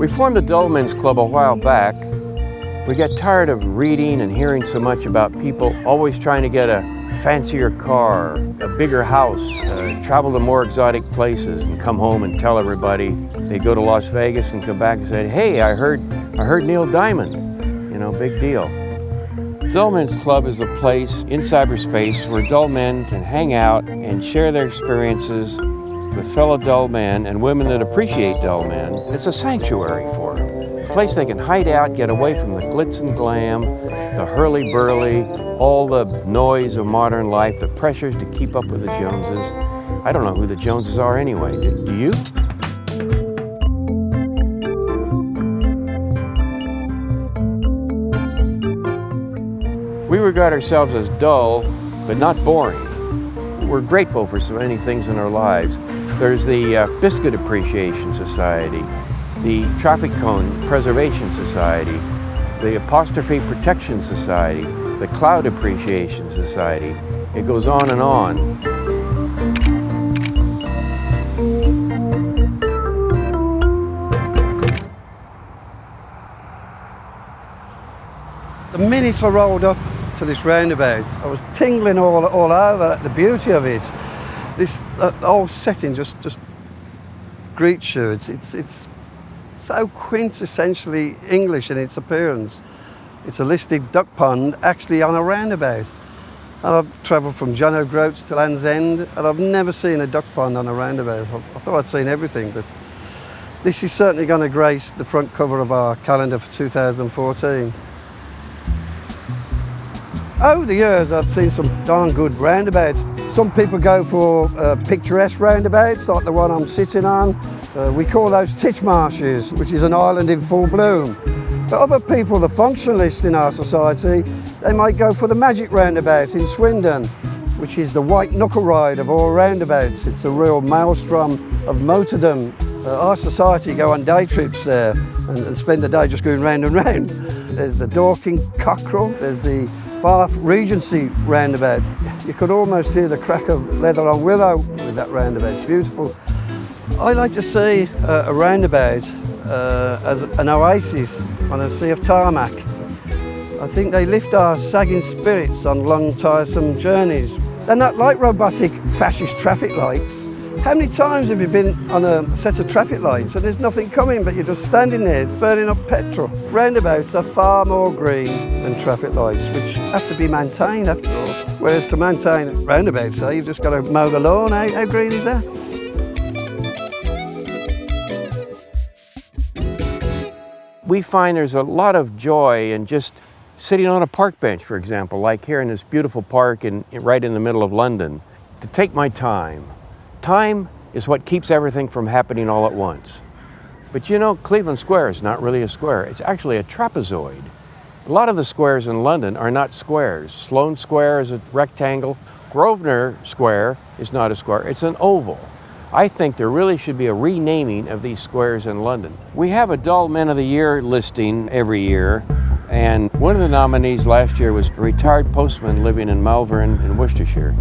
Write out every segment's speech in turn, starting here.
We formed the Dullmen's Club a while back. We got tired of reading and hearing so much about people always trying to get a fancier car, a bigger house, travel to more exotic places and come home and tell everybody. They go to Las Vegas and come back and say, hey, I heard Neil Diamond. You know, big deal. Dullmen's Club is a place in cyberspace where dull men can hang out and share their experiences with fellow dull men and women that appreciate dull men. It's a sanctuary for them. A place they can hide out, get away from the glitz and glam, the hurly-burly, all the noise of modern life, the pressures to keep up with the Joneses. I don't know who the Joneses are anyway. Do you? We regard ourselves as dull, but not boring. We're grateful for so many things in our lives. There's the Biscuit Appreciation Society, the Traffic Cone Preservation Society, the Apostrophe Protection Society, the Cloud Appreciation Society. It goes on and on. The minute I rolled up to this roundabout, I was tingling all over at the beauty of it. This whole setting just greets you. It's so quintessentially English in its appearance. It's a listed duck pond actually on a roundabout. And I've travelled from John O'Groats to Land's End, and I've never seen a duck pond on a roundabout. I thought I'd seen everything, but this is certainly going to grace the front cover of our calendar for 2014. Over the years, I've seen some darn good roundabouts. Some people go for picturesque roundabouts, like the one I'm sitting on. We call those Titchmarshes, which is an island in full bloom. But other people, the functionalists in our society, they might go for the Magic Roundabout in Swindon, which is the white knuckle ride of all roundabouts. It's a real maelstrom of motordom. Our society go on day trips there and spend the day just going round and round. There's the Dorking Cockerel, there's the Bath Regency roundabout. You could almost hear the crack of leather on willow with that roundabout. It's beautiful. I like to see a roundabout as an oasis on a sea of tarmac. I think they lift our sagging spirits on long, tiresome journeys. They're not like robotic, fascist traffic lights. How many times have you been on a set of traffic lights and there's nothing coming but you're just standing there burning up petrol? Roundabouts are far more green than traffic lights, which have to be maintained after all. Whereas to maintain roundabouts, you've just got to mow the lawn. How green is that? We find there's a lot of joy in just sitting on a park bench, for example, like here in this beautiful park right in the middle of London, to take my time. Time is what keeps everything from happening all at once. But you know, Cleveland Square is not really a square. It's actually a trapezoid. A lot of the squares in London are not squares. Sloane Square is a rectangle. Grosvenor Square is not a square. It's an oval. I think there really should be a renaming of these squares in London. We have a Dull Men of the Year listing every year, and one of the nominees last year was a retired postman living in Malvern in Worcestershire.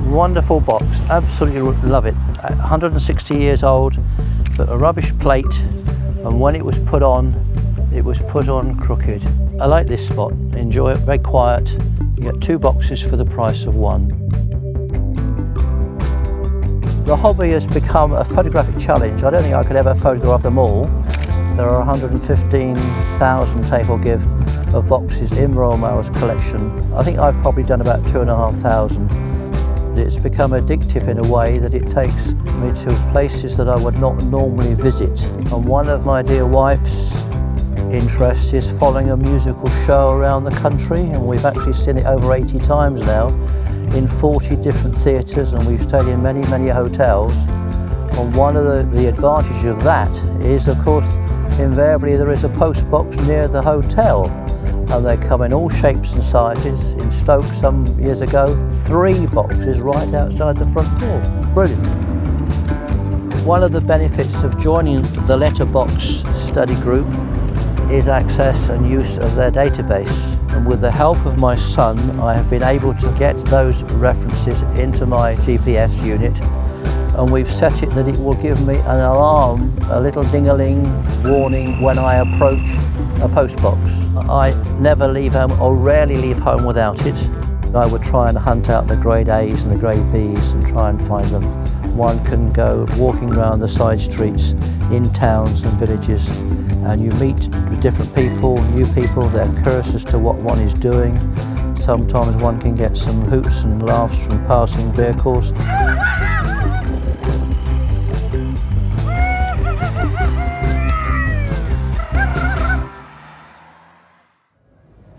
Wonderful box, absolutely love it. 160 years old, but a rubbish plate, and when it was put on crooked. I like this spot, enjoy it, very quiet. You get 2 boxes for the price of 1. The hobby has become a photographic challenge. I don't think I could ever photograph them all. There are 115,000 take or give of boxes in Royal Mail's collection. I think I've probably done about 2,500. It's become addictive in a way that it takes me to places that I would not normally visit. And one of my dear wife's interests is following a musical show around the country, and we've actually seen it over 80 times now in 40 different theatres, and we've stayed in many, many hotels. And one of the advantages of that is, of course, invariably there is a post box near the hotel. And they come in all shapes and sizes. In Stoke some years ago, 3 boxes right outside the front door. Brilliant. One of the benefits of joining the Letterbox study group is access and use of their database. And with the help of my son, I have been able to get those references into my GPS unit. and we've set it that it will give me an alarm, a little ding-a-ling warning when I approach a postbox. I never leave home, or rarely leave home without it. I would try and hunt out the grade A's and the grade B's and try and find them. One can go walking around the side streets in towns and villages, and you meet with different people, new people. They're curious as to what one is doing. Sometimes one can get some hoots and laughs from passing vehicles.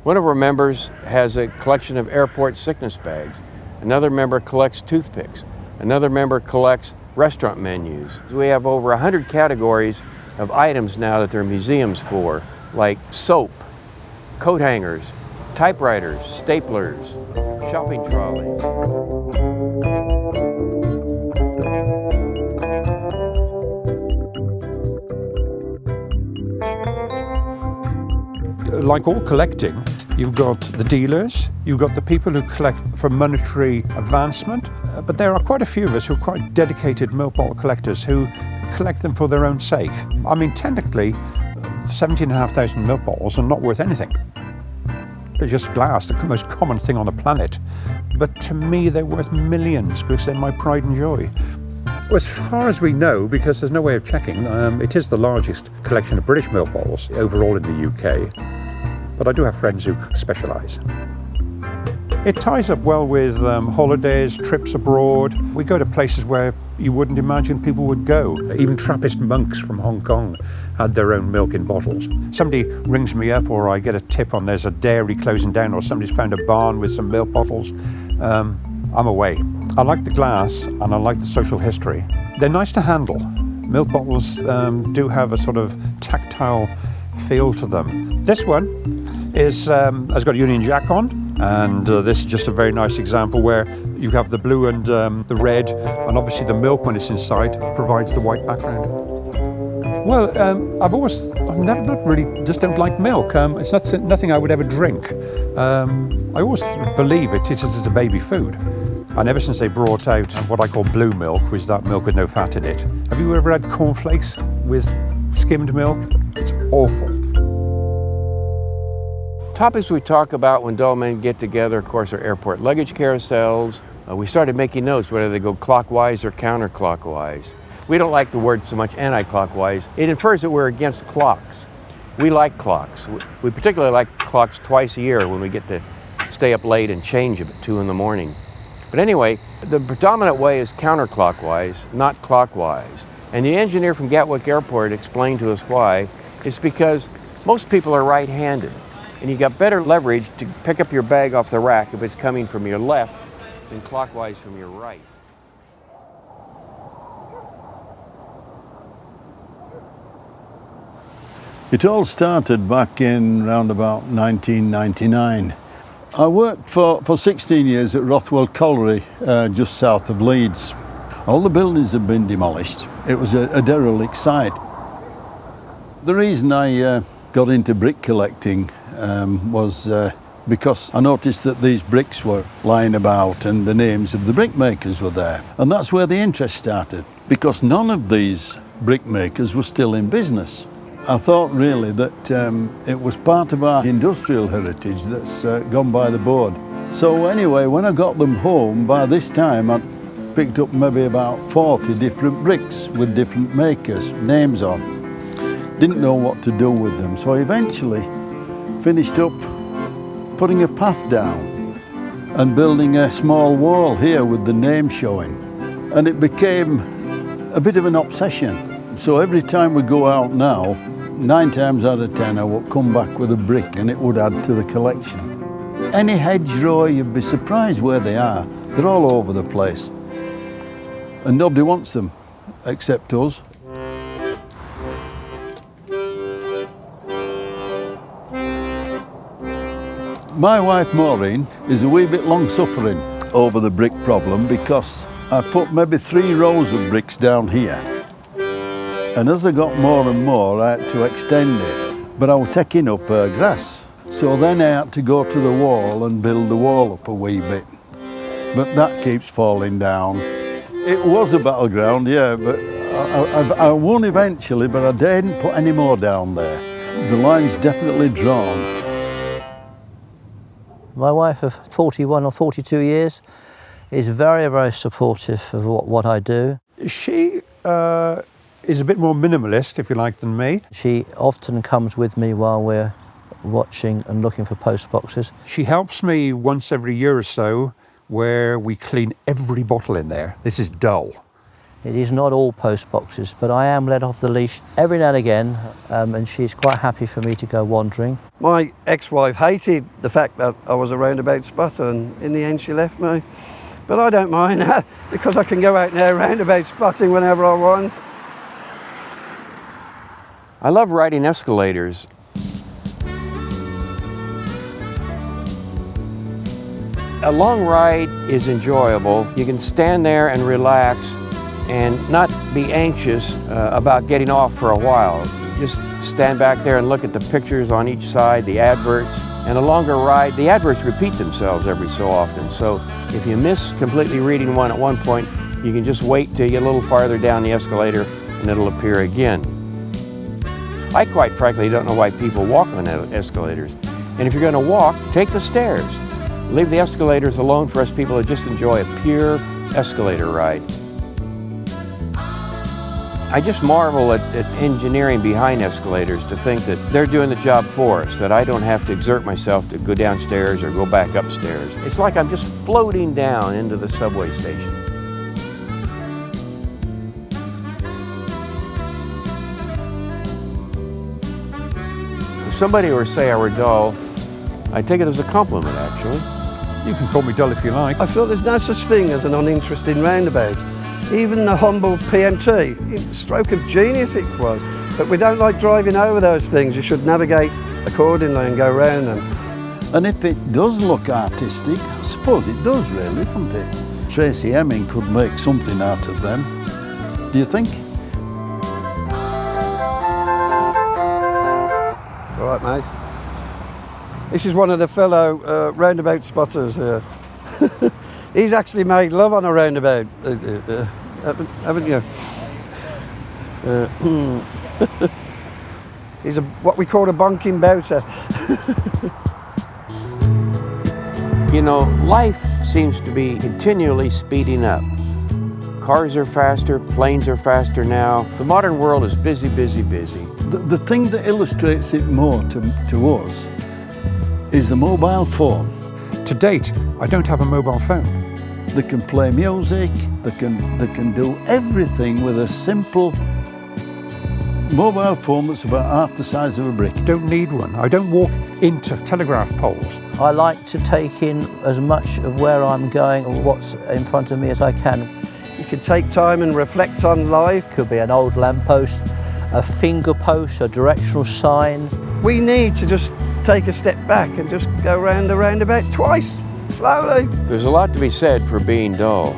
One of our members has a collection of airport sickness bags. Another member collects toothpicks. Another member collects restaurant menus. We have over 100 categories of items now that there are museums for, like soap, coat hangers, typewriters, staplers, shopping trolleys. Like all collecting, you've got the dealers, you've got the people who collect for monetary advancement, but there are quite a few of us who are quite dedicated milk bottle collectors who collect them for their own sake. I mean, technically, 17,500 milk bottles are not worth anything. They're just glass, the most common thing on the planet. But to me, they're worth millions because they're my pride and joy. Well, as far as we know, because there's no way of checking, it is the largest collection of British milk bottles overall in the UK. But I do have friends who specialise. It ties up well with holidays, trips abroad. We go to places where you wouldn't imagine people would go. Even Trappist monks from Hong Kong had their own milk in bottles. Somebody rings me up, or I get a tip on there's a dairy closing down, or somebody's found a barn with some milk bottles. I'm away. I like the glass and I like the social history. They're nice to handle. Milk bottles do have a sort of tactile feel to them. This one has got a Union Jack on, and this is just a very nice example where you have the blue and the red, and obviously the milk when it's inside provides the white background. Well, I've never not really just don't like milk. It's nothing I would ever drink. I always believe it is a baby food. And ever since they brought out what I call blue milk, which is that milk with no fat in it. Have you ever had cornflakes with skimmed milk? It's awful. Topics we talk about when dull men get together, of course, are airport luggage carousels. We started making notes whether they go clockwise or counterclockwise. We don't like the word so much anti-clockwise. It infers that we're against clocks. We like clocks. We particularly like clocks twice a year when we get to stay up late and change them at 2 in the morning. But anyway, the predominant way is counterclockwise, not clockwise. And the engineer from Gatwick Airport explained to us why. It's because most people are right-handed, and you got better leverage to pick up your bag off the rack if it's coming from your left than clockwise from your right. It all started back in round about 1999. I worked for 16 years at Rothwell Colliery, just south of Leeds. All the buildings had been demolished. It was a derelict site. The reason I got into brick collecting was because I noticed that these bricks were lying about and the names of the brick makers were there. And that's where the interest started, because none of these brick makers were still in business. I thought really that it was part of our industrial heritage that's gone by the board. So anyway, when I got them home, by this time I'd picked up maybe about 40 different bricks with different makers, names on. Didn't know what to do with them, so I eventually finished up putting a path down and building a small wall here with the name showing. And it became a bit of an obsession. So every time we go out now, 9 times out of 10 I would come back with a brick and it would add to the collection. Any hedgerow, you'd be surprised where they are. They're all over the place. And nobody wants them, except us. My wife Maureen is a wee bit long-suffering over the brick problem because I put maybe 3 rows of bricks down here. And as I got more and more, I had to extend it. But I was taking up grass. So then I had to go to the wall and build the wall up a wee bit. But that keeps falling down. It was a battleground, yeah, but I won eventually, but I didn't put any more down there. The line's definitely drawn. My wife of 41 or 42 years is very, very supportive of what I do. She is a bit more minimalist, if you like, than me. She often comes with me while we're watching and looking for post boxes. She helps me once every year or so where we clean every bottle in there. This is dull. It is not all post boxes, but I am let off the leash every now and again, and she's quite happy for me to go wandering. My ex-wife hated the fact that I was a roundabout spotter, and in the end she left me. But I don't mind that, because I can go out there roundabout spotting whenever I want. I love riding escalators. A long ride is enjoyable. You can stand there and relax and not be anxious about getting off for a while. Just stand back there and look at the pictures on each side, the adverts. And a longer ride, the adverts repeat themselves every so often. So if you miss completely reading one at one point, you can just wait till you get a little farther down the escalator and it'll appear again. I quite frankly don't know why people walk on escalators. And if you're going to walk, take the stairs. Leave the escalators alone for us people to just enjoy a pure escalator ride. I just marvel at engineering behind escalators, to think that they're doing the job for us, that I don't have to exert myself to go downstairs or go back upstairs. It's like I'm just floating down into the subway station. If somebody were to say I were dull, I take it as a compliment, actually. You can call me dull if you like. I feel there's no such thing as an uninteresting roundabout. Even the humble PMT, stroke of genius it was. But we don't like driving over those things. You should navigate accordingly and go round them. And if it does look artistic, I suppose it does really, doesn't it? Tracy Hemming could make something out of them. Do you think? All right, mate. This is one of the fellow roundabout spotters here. He's actually made love on a roundabout, haven't you? He's what we call a bonking bouter. You know, life seems to be continually speeding up. Cars are faster, planes are faster now. The modern world is busy, busy, busy. The thing that illustrates it more to us is the mobile phone. To date, I don't have a mobile phone. They can play music, they can do everything with a simple mobile phone that's about half the size of a brick. Don't need one. I don't walk into telegraph poles. I like to take in as much of where I'm going or what's in front of me as I can. You can take time and reflect on life. Could be an old lamppost, a finger post, a directional sign. We need to just take a step back and just go round the roundabout twice, slowly. There's a lot to be said for being dull.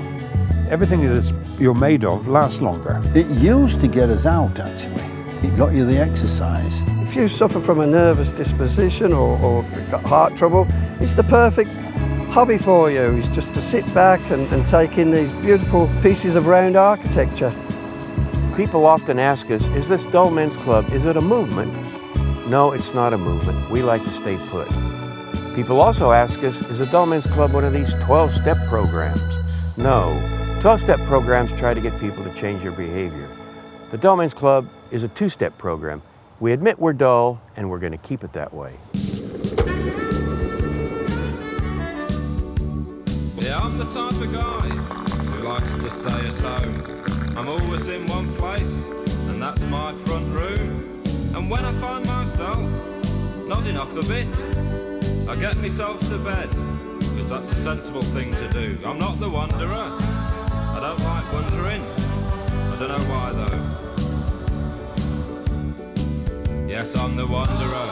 Everything that you're made of lasts longer. It used to get us out, actually. It got you the exercise. If you suffer from a nervous disposition or got heart trouble, it's the perfect hobby for you. It's just to sit back and take in these beautiful pieces of round architecture. People often ask us, is this Dull Men's Club, is it a movement? No, it's not a movement. We like to stay put. People also ask us, is the Dull Men's Club one of these 12-step programs? No. 12-step programs try to get people to change their behavior. The Dull Men's Club is a 2-step program. We admit we're dull, and we're going to keep it that way. Yeah, I'm the type of guy who likes to stay at home. I'm always in one place, and that's my front room. And when I find myself nodding off a bit, I get myself to bed, because that's a sensible thing to do. I'm not the wanderer. I don't like wandering. I don't know why though. Yes, I'm the wanderer.